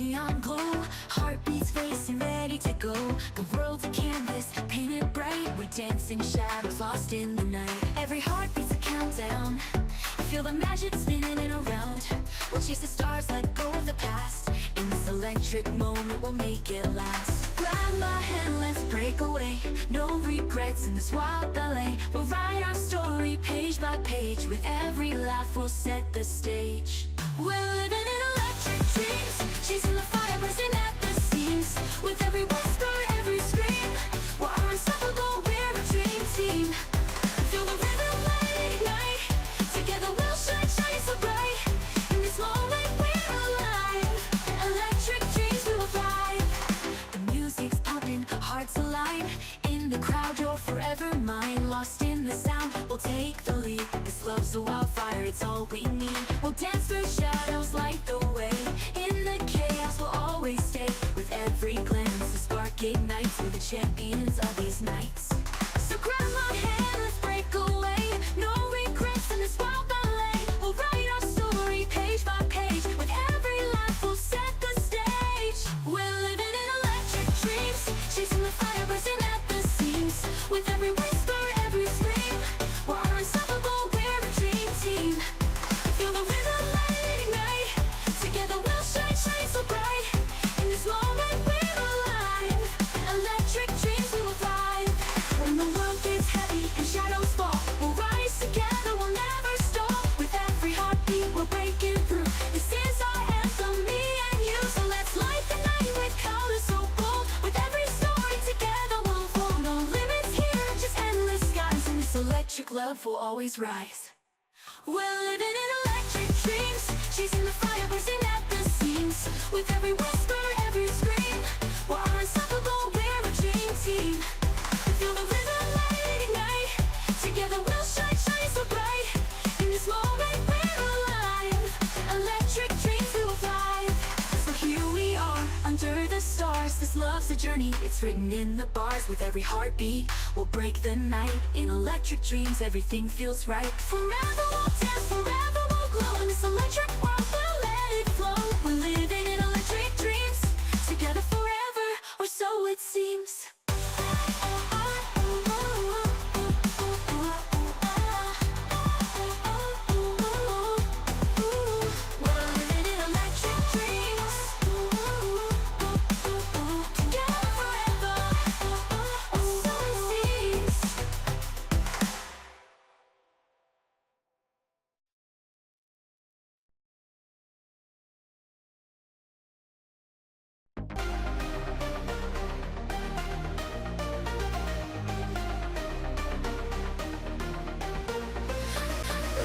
neon glow, heartbeats racing, ready to go. The world's a canvas, painted bright. We're dancing shadows, lost in the night. Every heartbeat's a countdown. Feel the magic spinning and around. We'll chase the stars, let go of the past. In this electric moment, we'll make it last. Grab my hand, let's break away. No regrets in this wild ballet. We'll write our story page by page. With every laugh, we'll set the stage. We're living in electric dreams, chasing the fire, bursting at the seams. With every whisper, every scream, we're unstoppable, we're a dream team. Feel the rhythm, let it ignite. Together we'll shine, shining so bright. In this moment we're alive. Electric dreams we will thrive. The music's pumping, hearts align. In the crowd you're forever mine. Lost in the sound, we'll take the lead. This love's a wildfire, it's all we need. We'll dance through shadows, light the way. In the chaos we'll always stay. With every glance the spark ignites. We're the champions of these nights. So grab my hand, let's break away. No regrets in this wild ballet. We'll write our story page by page. With every laugh we'll set the stage. We're living in electric dreams, chasing the fire, bursting at the seams. With every whisper, every scream, we're unstoppable, we're a dream team. Feel the rhythm, let it ignite. Together we'll shine, shine so bright. In this moment we're alive. Electric dreams we will thrive. When the world gets heavy and shadows fall, we'll rise together, we'll never stop. With every heartbeat we're breaking through. This is our anthem, me and you. So let's light the night with colors so bold. With every story together we'll unfold. No limits here, just endless skies. And this electric love will always rise. We're living in electric dreams, chasing the fire, bursting at the seams. With every whisper, every scream, we're unstoppable, we're a dream team. Feel the rhythm, let it ignite. Together we'll shine, shine so bright. In this moment we're alive. Electric dreams we will thrive. So here we are, under the stars. This love's a journey, it's written in the bars. With every heartbeat, we'll break the night. In electric dreams, everything feels right. Forever we'll dance, forever we'll glow. In this electric world, we'll let it flow. We're living in electric dreams, together forever, or so it seems.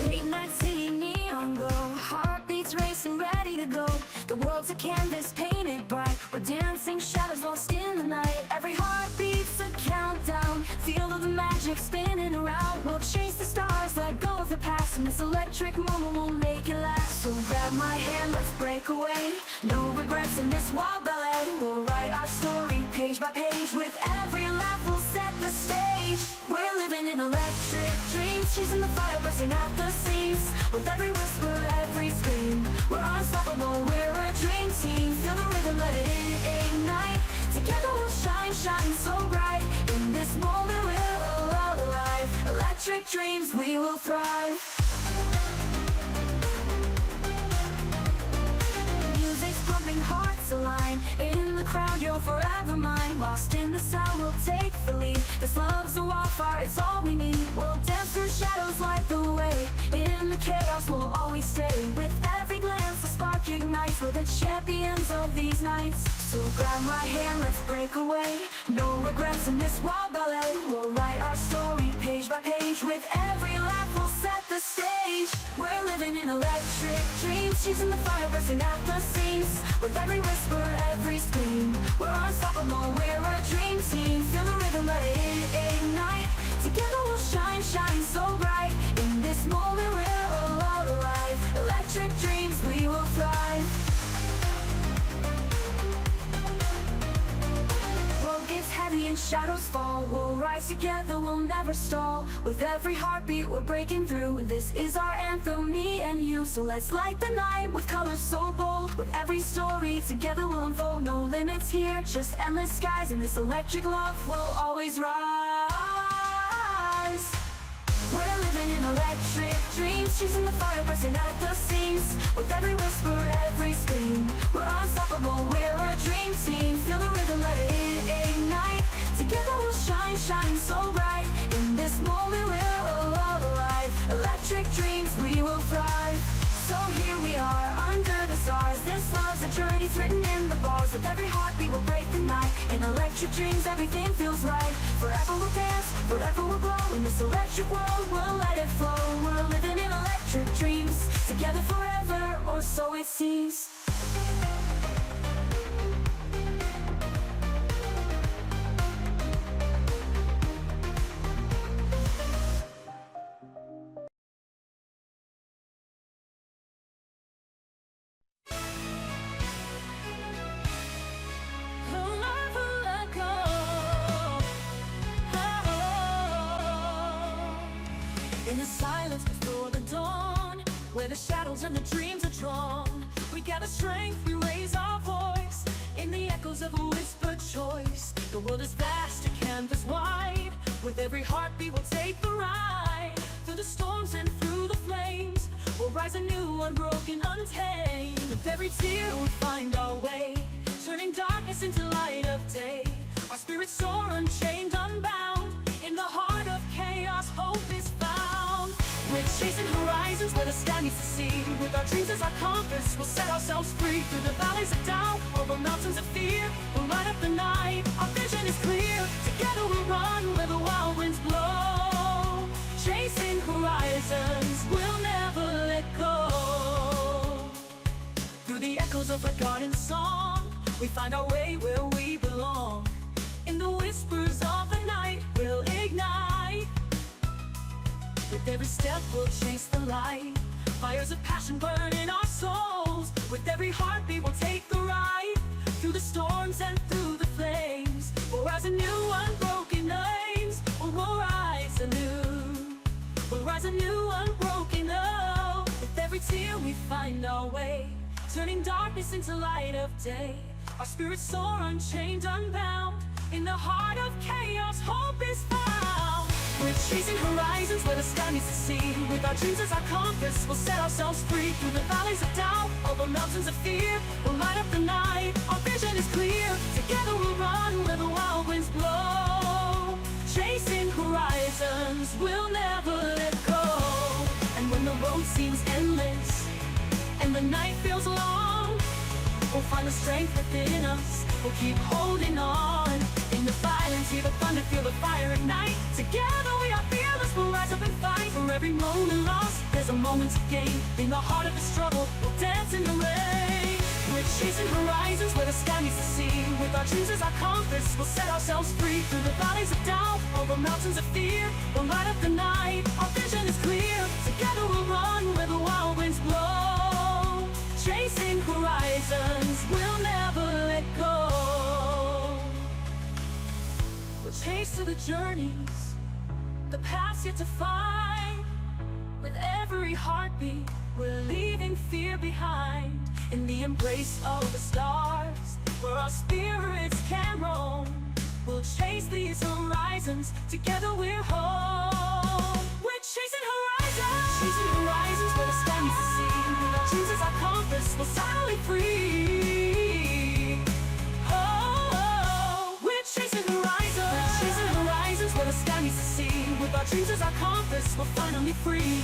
Late night city, neon glow, heartbeats racing, ready to go. The world's a canvas painted bright. We're dancing shadows, lost in the night. Every heartbeat's a countdown. Feel the magic spinning around. We'll chase the stars, let go of the past. And this electric moment will make it last. So grab my hand, let's break away. No regrets in this wild ballet. We'll write our story page by page. With every laugh we'll set the stage. We're living in electric dreams, chasing the fire, bursting at the seams. With every whisper, every scream, we're unstoppable, we're a dream team. Feel the rhythm, let it ignite. Together we'll shine, shine so bright. In this moment we're alive. Electric dreams, we will thrive. Music's pumping, hearts align. In the crowd you're forever mine. Lost in the sound, we'll take the lead. This love's a wildfire, it's all we need. We'll dance through shadows, light the way. In the chaos we'll always stay. With every glance the spark ignites. We're the champions of these nights. So grab my hand, let's break away. No regrets in this wild ballet. We'll write our story page by page. With every laugh we'll set the stage. We're living in electric dreams, chasing the fire, bursting at the seams. With every whisper, every scream, we're unstoppable, we're a dream team. Feel the rhythm, let it ignite. Together we'll shine, shine so bright. In this moment we're all alive. Electric dreams, we will thrive. World gets heavy and shadows fall. We'll rise together, we'll never stall. With every heartbeat we're breaking through. This is our anthem, me and you. So let's light the night with colors so bold. With every story together we'll unfold. No limits here, just endless skies. And this electric love will always rise. We're living in electric dreams, chasing the fire, bursting at the seams. With every whisper, every scream, we're unstoppable, we're a dream team. Feel the rhythm, let it ignite. Together we'll shine, shining so bright. In this moment we're alive. Electric dreams, we will thrive. So here we are, under the stars. This love's a journey, it's written in the bars. With every heartbeat we'll break the night. In electric dreams, everything feels right. Forever we'll dance, forever we'll glow. In this electric world, we'll let it flow. We're living in electric dreams, together forever, or so it seems. In the silence before the dawn, where the shadows and the dreams are drawn, we gather strength, we raise our voice in the echoes of a whispered choice. The world is vast, a canvas wide. With every heartbeat we'll take the ride. Through the storms and through the flames, we'll rise anew, unbroken, untamed. With every tear we'll find our way, turning darkness into light of day. Our spirits soar, unchained, unbound. In the heart of chaos, hope is found. We're chasing horizons where the sky meets the sea. With our dreams as our compass, we'll set ourselves free. Through the valleys of doubt, over mountains of fear, we'll light up the night, our vision is clear. Together we'll run where the wild winds blow. Chasing horizons, we'll never let go. Through the echoes of a garden song, we find our way where we belong. In the whispers of the night, we'll ignite. With every step we'll chase the light. Fires of passion burn in our souls. With every heartbeat we'll take the ride. Through the storms and through the flames, we'll rise anew, unbroken names. We'll rise anew. We'll rise anew, unbroken, oh. With every tear we find our way, turning darkness into light of day. Our spirits soar, unchained, unbound. In the heart of chaos, hope is found. We're chasing horizons where the sky meets the sea. With our dreams as our compass, we'll set ourselves free. Through the valleys of doubt, over mountains of fear, we'll light up the night, our vision is clear. Together we'll run where the wild winds blow. Chasing horizons, we'll never let go. And when the road seems endless, and the night feels long, we'll find the strength within us, we'll keep holding on. In the silence, hear the thunder, feel the fire ignite. Together we are fearless, we'll rise up and fight. For every moment lost, there's a moment to gain. In the heart of the struggle, we'll dance in the rain. We're chasing horizons where the sky meets the sea. With our dreams as our compass, we'll set ourselves free. Through the valleys of doubt, over mountains of fear, we'll light up the night, our vision is clear. Together we'll run where the wild winds blow. Chasing horizons, we'll never let go. We'll chase through the journeys, the paths yet to find. With every heartbeat, we're leaving fear behind. In the embrace of the stars, where our spirits can roam, we'll chase these horizons, together we're home. We're chasing horizons, where the sky meets the sea. With our dreams as our compass, we'll silently free. Oh, we're chasing horizons, where the sky meets the sea. With our dreams as our compass, we're finally free.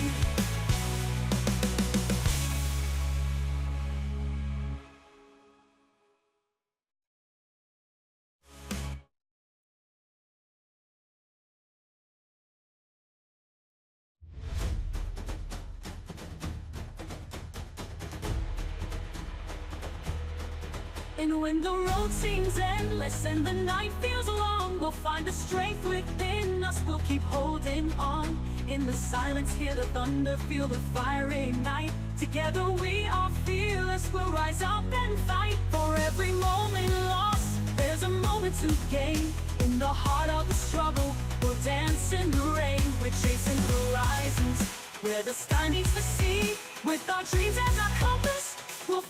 And when the road seems endless and the night feels long, we'll find the strength within us, we'll keep holding on. In the silence, hear the thunder, feel the fire ignite. Together we are fearless, we'll rise up and fight. For every moment lost, there's a moment to gain. In the heart dreams as our compass, we'll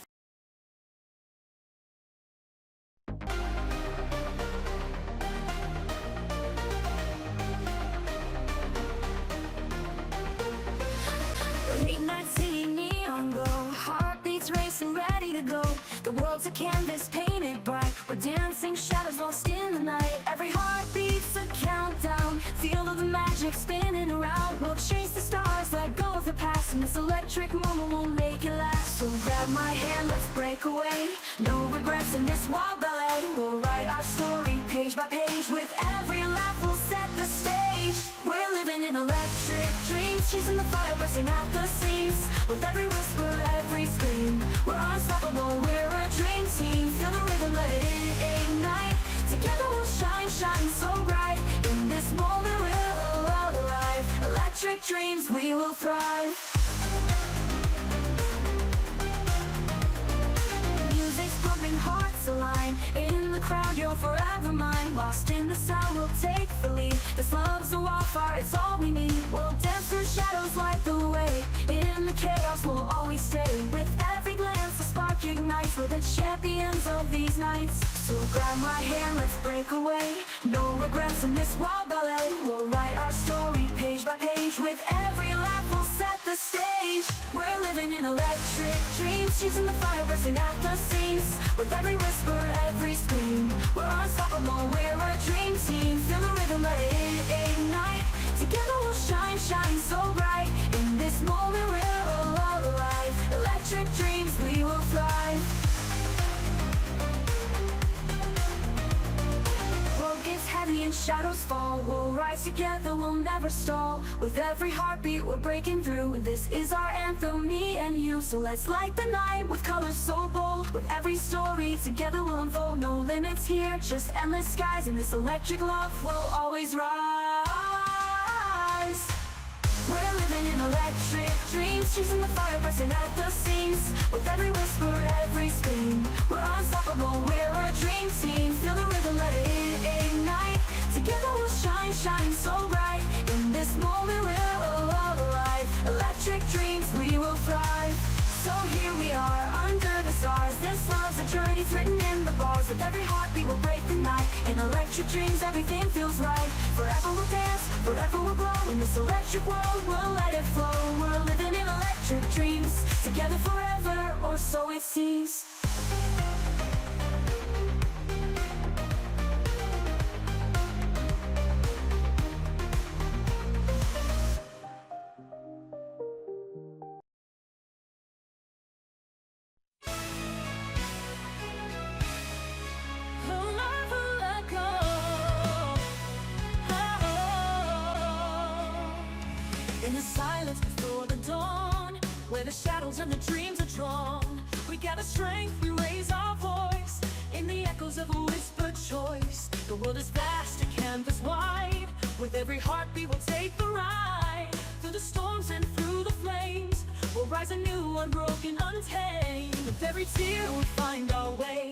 late night seeing neon glow, heartbeats racing, ready to go. The world's a canvas painted bright. We're dancing shadows lost in the night. Every heartbeat's a countdown, feel of the magic spinning around. We'll chase the stars, let go of the past, and this electric moment won't make it last. So grab my hand, let's break away. No regrets in this wild ballet. We'll write our story page by page. With every laugh we'll set the stage. We're living in electric dreams, chasing the fire, bursting at the seams. With every whisper, every scream, we're unstoppable, we're a dream team. Feel the rhythm, let it ignite. Together we'll shine, shine so bright. In this moment we'll arrive. Electric dreams, we will thrive. Music's pumping, hearts align. In the crowd, you're forever mine. Lost in the sound, we'll take the lead. This love's a wildfire, it's all we need. We'll dance through shadows, light the way. In the chaos, we'll always stay. With every glance, the spark ignites. We're the champions of these nights. So grab my hand, let's break away. No regrets in this wild ballet. We'll write our story page by page. With every laugh, we'll set the stage. We're living in electric dreams, chasing the fire, bursting at the seams. With every whisper, every scream, we're unstoppable, we're a dream team. Feel the rhythm, let it ignite. Together we'll shine, shine so bright. In this moment we're all alive. Electric dreams, we will thrive. World gets heavy and shadows fall. We'll rise together, we'll never stall. With every heartbeat we're breaking through. This is our anthem, me and you. So let's light the night with colors so bold. With every story together we'll unfold. No limits here, just endless skies. And this electric love will always rise. We're living in electric dreams, chasing the fire, bursting at the seams. With every whisper, every scream, we're unstoppable, we're a dream team. Feel the rhythm, let it ignite. Together we'll shine, shine so bright. In this moment we're all alive. Electric dreams, we will thrive. So here we are, under the stars. This love's a journey, it's written in the bars. With every heartbeat we'll break the night. In electric dreams, everything feels right. Forever we'll dance, forever we'll glow. In this electric world, we'll let it flow. We're living in electric dreams, together forever, or so it seems. In the silence before the dawn, where the shadows and the dreams are drawn, we gather strength, we raise our voice. In the echoes of a whispered choice, the world is vast, a canvas wide. With every heartbeat we'll take the ride. Through the storms and through the flames, we'll rise anew, unbroken, untamed. With every tear we'll find our way,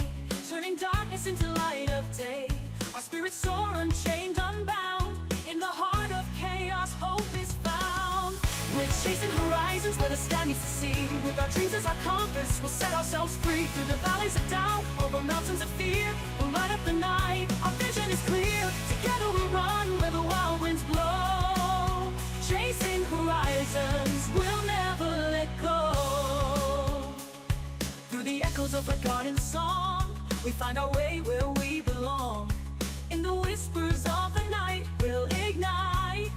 turning darkness into light of day. Our spirits soar, unchained, unbound. In the heart of chaos, hope is found. We're chasing horizons where the sky meets the sea. With our dreams as our compass, we'll set ourselves free. Through the valleys of doubt, over mountains of fear, we'll light up the night, our vision is clear. Together we'll run where the wild winds blow. Chasing horizons, we'll never let go. Through the echoes of a garden song, we find our way where we belong. In the whispers of the night, we'll ignite.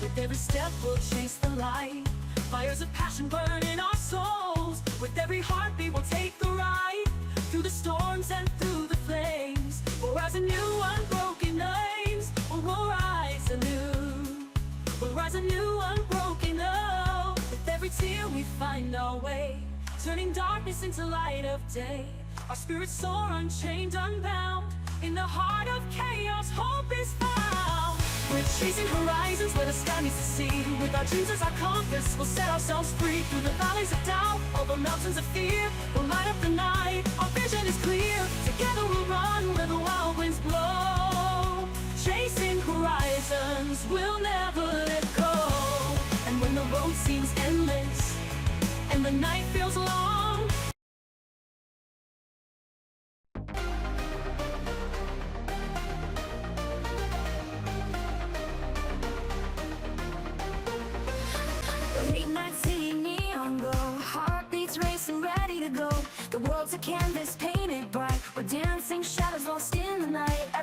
With every step we'll chase the light. Fires of passion burn in our souls. With every heartbeat we'll take the ride. Through the storms and through the flames, we'll rise anew, unbroken names. We'll rise anew. We'll rise anew, unbroken, oh. With every tear we find our way, turning darkness into light of day. Our spirits soar, unchained, unbound. In the heart of chaos, hope is found. We're chasing horizons where the sky meets the sea. With our dreams as our compass, we'll set ourselves free. Through the valleys of doubt, over mountains of fear, we'll light up the night, our vision is clear. Together we'll run where the wild winds blow. Chasing horizons, we'll never let go. And when the road seems endless, night feels long. Late night seeing neon glow, heartbeats racing, ready to go. The world's a canvas painted bright. We're dancing shadows lost in the night. Every